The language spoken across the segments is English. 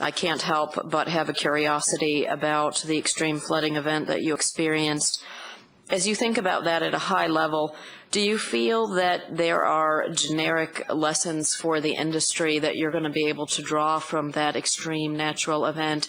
I can't help but have a curiosity about the extreme flooding event that you experienced. As you think about that at a high level, do you feel that there are generic lessons for the industry that you're going to be able to draw from that extreme natural event?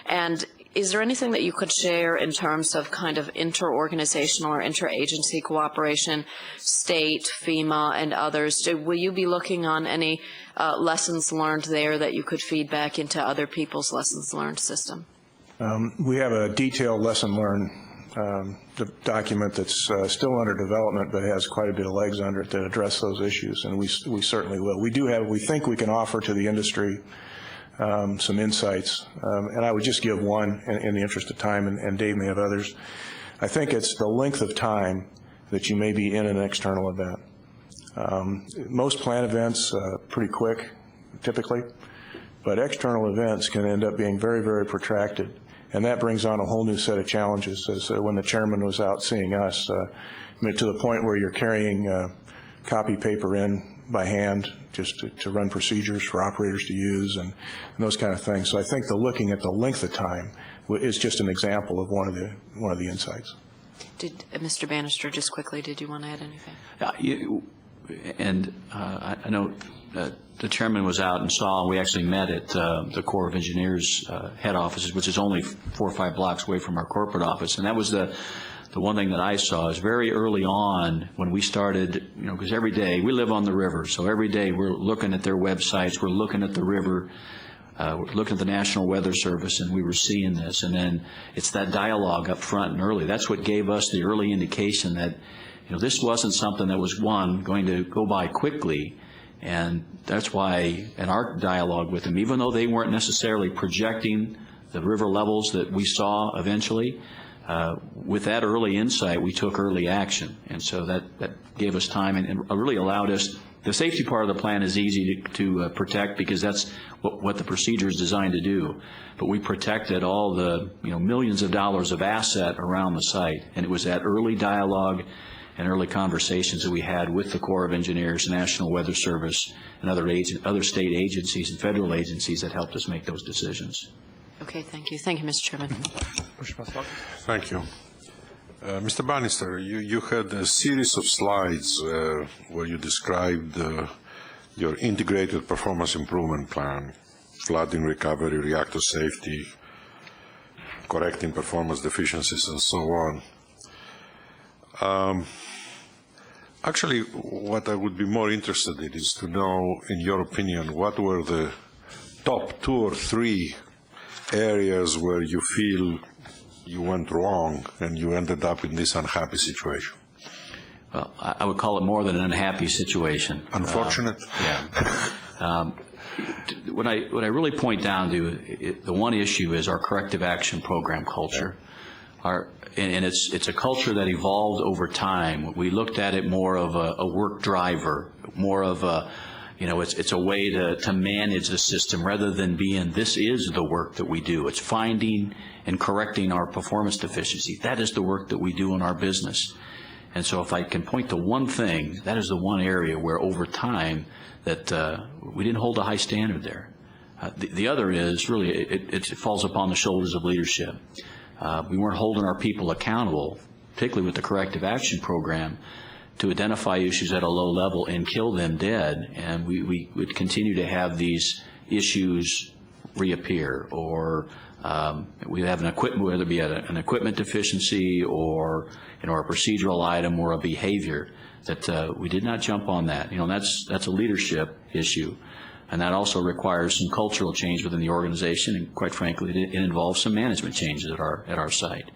And is there anything that you could share in terms of kind of inter-organizational or interagency cooperation, state, FEMA, and others? Will you be looking on any lessons learned there that you could feed back into other people's lessons learned system? We have a detailed lesson learned document that's still under development, but has quite a bit of legs under it that address those issues, and we certainly will. We think we can offer to the industry some insights, and I would just give one in the interest of time, and Dave may have others. I think it's the length of time that you may be in an external event. Most plant events pretty quick, typically, but external events can end up being very, very protracted, and that brings on a whole new set of challenges. As when the chairman was out seeing us, to the point where you're carrying copy paper in by hand just to run procedures for operators to use and those kind of things. So I think looking at the length of time is just an example of one of the insights. Did Mr. Bannister, just quickly, did you want to add anything? I know the chairman was out and saw, and we actually met at the Corps of Engineers head offices, which is only 4 or 5 blocks away from our corporate office, and that was the one thing that I saw is very early on when we started, because every day we live on the river, so every day we're looking at their websites, we're looking at the river, we're looking at the National Weather Service, and we were seeing this, and then it's that dialogue up front and early. That's what gave us the early indication that this wasn't something that was going to go by quickly, and that's why in our dialogue with them, even though they weren't necessarily projecting the river levels that we saw eventually, with that early insight, we took early action, and so that gave us time and really allowed us. The safety part of the plan is easy to protect because that's what the procedure is designed to do. But we protected all the millions of dollars of asset around the site, and it was that early dialogue and early conversations that we had with the Corps of Engineers, National Weather Service, and other state agencies and federal agencies that helped us make those decisions. Okay, thank you. Thank you, Mr. Chairman. Thank you. Mr. Bannister, you had a series of slides where you described your integrated performance improvement plan, flooding recovery, reactor safety, correcting performance deficiencies, and so on. Actually, what I would be more interested in is to know, in your opinion, what were the top 2 or 3 areas where you feel you went wrong and you ended up in this unhappy situation? Well, I would call it more than an unhappy situation. Unfortunate? Yeah. What I really point down to, the one issue is our corrective action program culture. And it's a culture that evolved over time. We looked at it more of a work driver, more of a, it's a way to manage the system rather than being, this is the work that we do. It's finding and correcting our performance deficiency. That is the work that we do in our business. And so if I can point to one thing, that is the one area where over time that we didn't hold a high standard there. The other is really, it falls upon the shoulders of leadership. We weren't holding our people accountable, particularly with the corrective action program, to identify issues at a low level and kill them dead, and we would continue to have these issues reappear, or we have an equipment, whether it be an equipment deficiency or a procedural item or a behavior, that we did not jump on that. That's a leadership issue, and that also requires some cultural change within the organization, and quite frankly, it involves some management changes at our site.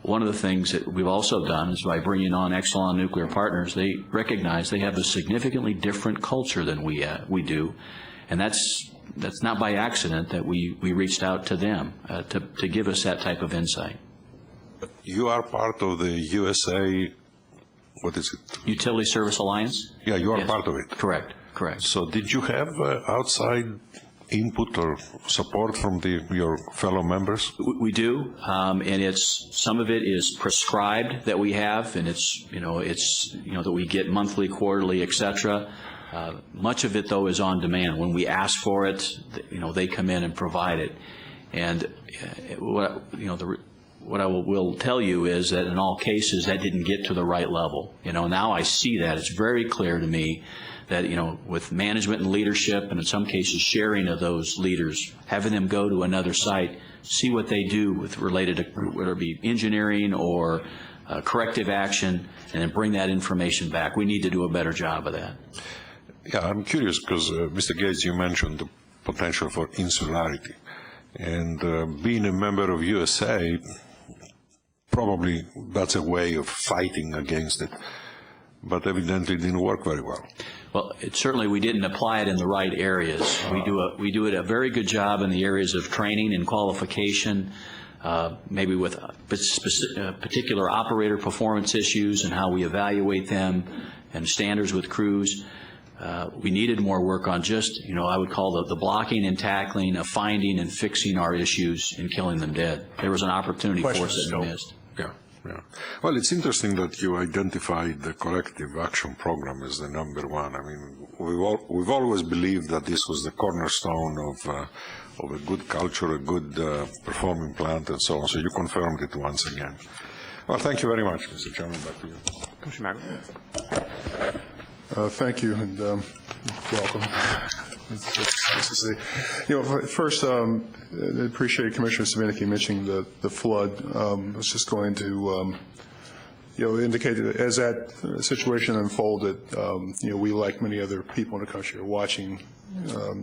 One of the things that we've also done is by bringing on Exelon Nuclear Partners, they recognize they have a significantly different culture than we do, and that's not by accident that we reached out to them to give us that type of insight. You are part of the USA, what is it? Utility Service Alliance? Yeah, you are Yes. part of it. Correct. So did you have outside input or support from your fellow members? We do, and some of it is prescribed that we have, and it's that we get monthly, quarterly, etc. Much of it, though, is on demand. When we ask for it, they come in and provide it. And what I will tell you is that in all cases, that didn't get to the right level. Now I see that. It's very clear to me that, with management and leadership, and in some cases sharing of those leaders, having them go to another site, see what they do with related to whether it be engineering or corrective action, and then bring that information back. We need to do a better job of that. Yeah, I'm curious because, Mr. Gates, you mentioned the potential for insularity. And being a member of USA, probably that's a way of fighting against it, but evidently didn't work very well. Well, certainly we didn't apply it in the right areas. We do it a very good job in the areas of training and qualification, maybe with particular operator performance issues and how we evaluate them and standards with crews. We needed more work on just, I would call the blocking and tackling of finding and fixing our issues and killing them dead. There was an opportunity for us that we missed. Yeah. Well, it's interesting that you identified the corrective action program as the number one. I mean, we've always believed that this was the cornerstone of a good culture, a good performing plant, and so on. So you confirmed it once again. Well, thank you very much, Mr. Chairman. Back to you. Commissioner Thank you, and welcome. First, I appreciate Commissioner Svinicki mentioning the flood. I was just going to, indicate that as that situation unfolded, we, like many other people in the country, are watching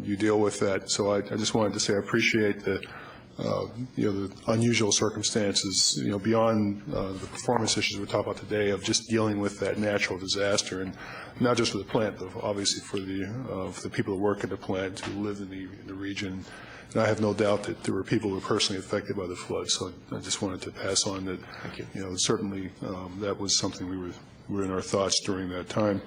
you deal with that. So I just wanted to say I appreciate the unusual circumstances, beyond the performance issues we're talking about today, of just dealing with that natural disaster, and not just for the plant, but obviously for the people who work at the plant, who live in the region. And I have no doubt that there were people who were personally affected by the flood. So I just wanted to pass on that. Thank you. Certainly that was something we were in our thoughts during that time.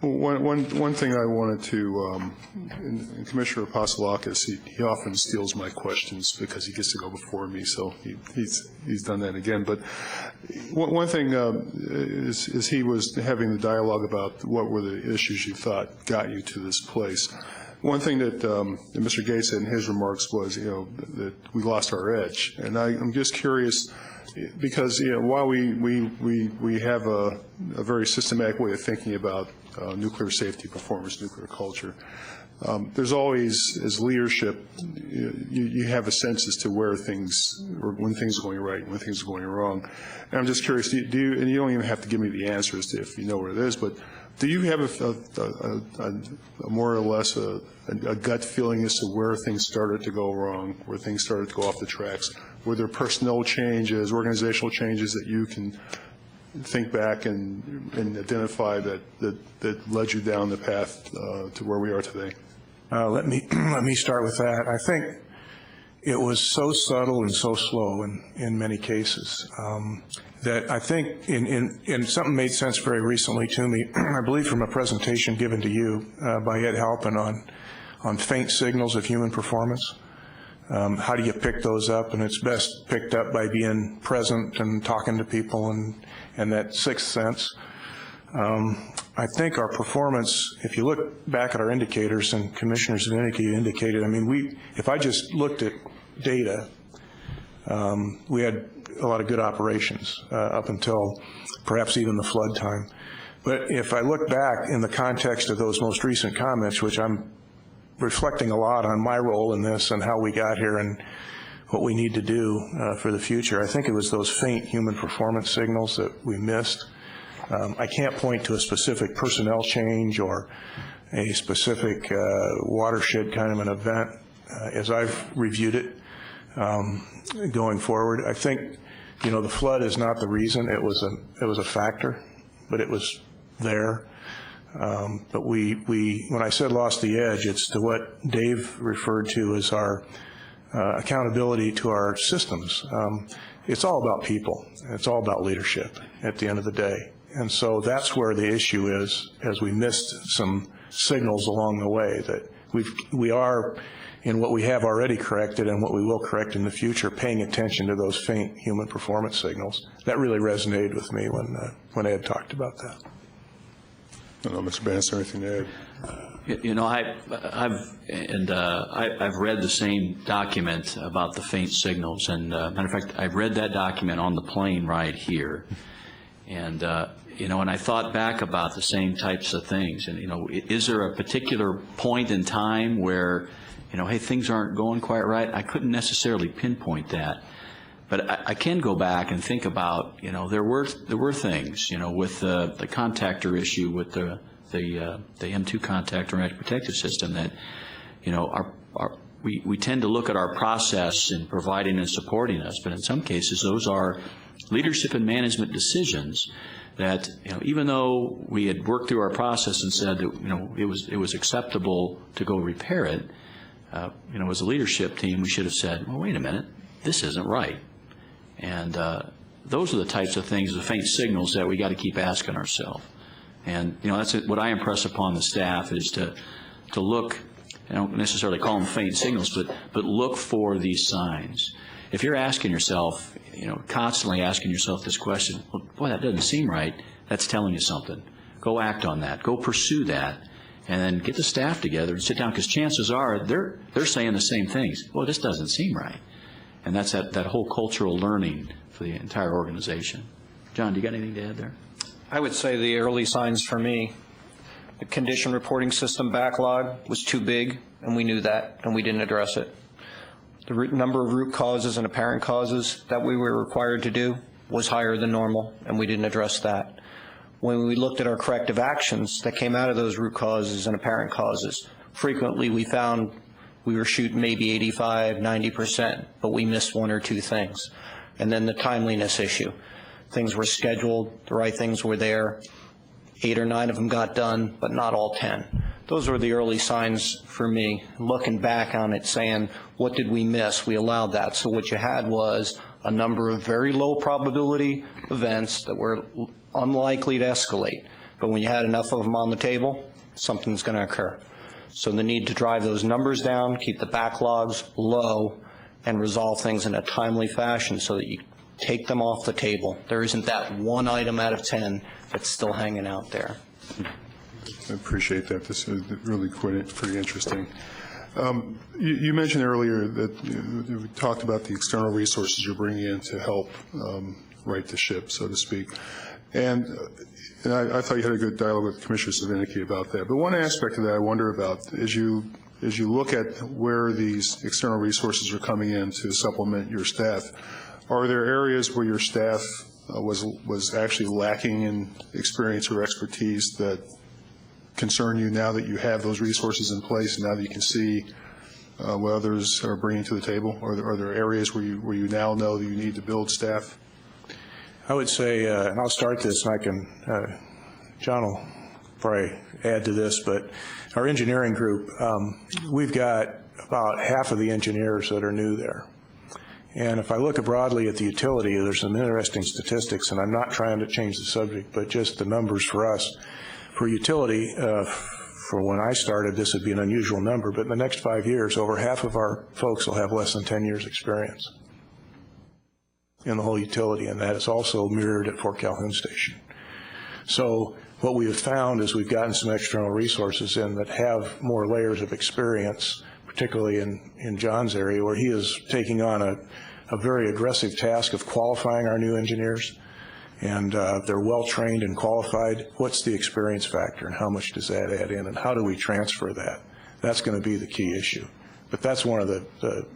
One thing I wanted to, and Commissioner Apostolakis, he often steals my questions because he gets to go before me, so he's done that again. But one thing is he was having the dialogue about what were the issues you thought got you to this place. One thing that Mr. Gates said in his remarks was, that we lost our edge, and I'm just curious. Because while we have a very systematic way of thinking about nuclear safety, performance, nuclear culture, there's always, as leadership, you have a sense as to where things, or when things are going right and when things are going wrong. And I'm just curious, and you don't even have to give me the answers to if you know where it is, but do you have a more or less a gut feeling as to where things started to go wrong, where things started to go off the tracks? Were there personnel changes, organizational changes that you can think back and identify that led you down the path to where we are today? Let me start with that. I think it was so subtle and so slow in many cases that I think and something made sense very recently to me, I believe from a presentation given to you by Ed Halpin on faint signals of human performance. How do you pick those up? And it's best picked up by being present and talking to people and that sixth sense. I think our performance, if you look back at our indicators, and Commissioner Svinicki indicated, I mean, if I just looked at data, we had a lot of good operations up until perhaps even the flood time. But if I look back in the context of those most recent comments, which I'm reflecting a lot on my role in this and how we got here and what we need to do for the future, I think it was those faint human performance signals that we missed. I can't point to a specific personnel change or a specific watershed kind of an event as I've reviewed it going forward. I think, the flood is not the reason. It was a factor, but it was there. But when I said lost the edge, it's to what Dave referred to as our accountability to our systems. It's all about people. It's all about leadership at the end of the day. And so that's where the issue is, as we missed some signals along the way, that we are, in what we have already corrected and what we will correct in the future, paying attention to those faint human performance signals. That really resonated with me when Ed talked about that. don't know, Mr. Bannister, anything to add? You know, I've read the same document about the faint signals, and matter of fact, I've read that document on the plane ride here, and you know, and I thought back about the same types of things, and you know, is there a particular point in time where, you know, hey, things aren't going quite right? I couldn't necessarily pinpoint that, but I can go back and think about, you know, there were things, you know, with the contactor issue with the M2 contactor and protective system that, you know, we tend to look at our process in providing and supporting us, but in some cases those are leadership and management decisions that, you know, even though we had worked through our process and said that, you know, it was acceptable to go repair it, you know, as a leadership team we should have said, well, wait a minute, this isn't right. And those are the types of things, the faint signals that we got to keep asking ourselves. And, you know, that's what I impress upon the staff is to look, I don't necessarily call them faint signals, but look for these signs. If you're asking yourself, you know, constantly asking yourself this question, well, boy, that doesn't seem right, that's telling you something. Go act on that. Go pursue that. And then get the staff together and sit down, because chances are they're saying the same things. Well, this doesn't seem right. And that's that whole cultural learning for the entire organization. John, do you got anything to add there? I would say the early signs for me, the condition reporting system backlog was too big, and we knew that, and we didn't address it. The number of root causes and apparent causes that we were required to do was higher than normal, and we didn't address that. When we looked at our corrective actions that came out of those root causes and apparent causes, frequently we found we were shooting maybe 85, 90%, but we missed one or two things. And then the timeliness issue. Things were scheduled, the right things were there. 8 or 9 of them got done, but not all 10. Those were the early signs for me, looking back on it saying, what did we miss? We allowed that. So what you had was a number of very low probability events that were unlikely to escalate. But when you had enough of them on the table, something's going to occur. So the need to drive those numbers down, keep the backlogs low, and resolve things in a timely fashion so that you take them off the table. There isn't that one item out of 10 that's still hanging out there. I appreciate that. This is really pretty interesting. You mentioned earlier that we talked about the external resources you're bringing in to help right the ship, so to speak. And I thought you had a good dialogue with Commissioner Savinicki about that. But one aspect of that I wonder about, as you look at where these external resources are coming in to supplement your staff, are there areas where your staff was actually lacking in experience or expertise that concern you now that you have those resources in place and now that you can see what others are bringing to the table? Are there areas where you now know that you need to build staff? I would say, and I'll start this, and I can, John will probably add to this, but our engineering group, we've got about half of the engineers that are new there. And if I look broadly at the utility, there's some interesting statistics, and I'm not trying to change the subject, but just the numbers for us. For utility, for when I started, this would be an unusual number, but in the next 5 years, over half of our folks will have less than 10 years experience in the whole utility, and that is also mirrored at Fort Calhoun Station. So what we have found is we've gotten some external resources in that have more layers of experience, particularly in John's area, where he is taking on a very aggressive task of qualifying our new engineers. And they're well-trained and qualified. What's the experience factor, and how much does that add in, and how do we transfer that? That's going to be the key issue. But that's one of the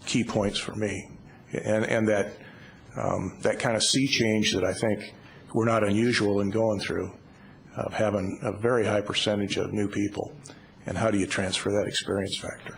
key points for me. And that kind of sea change that I think we're not unusual in going through, of having a very high percentage of new people, and how do you transfer that experience factor?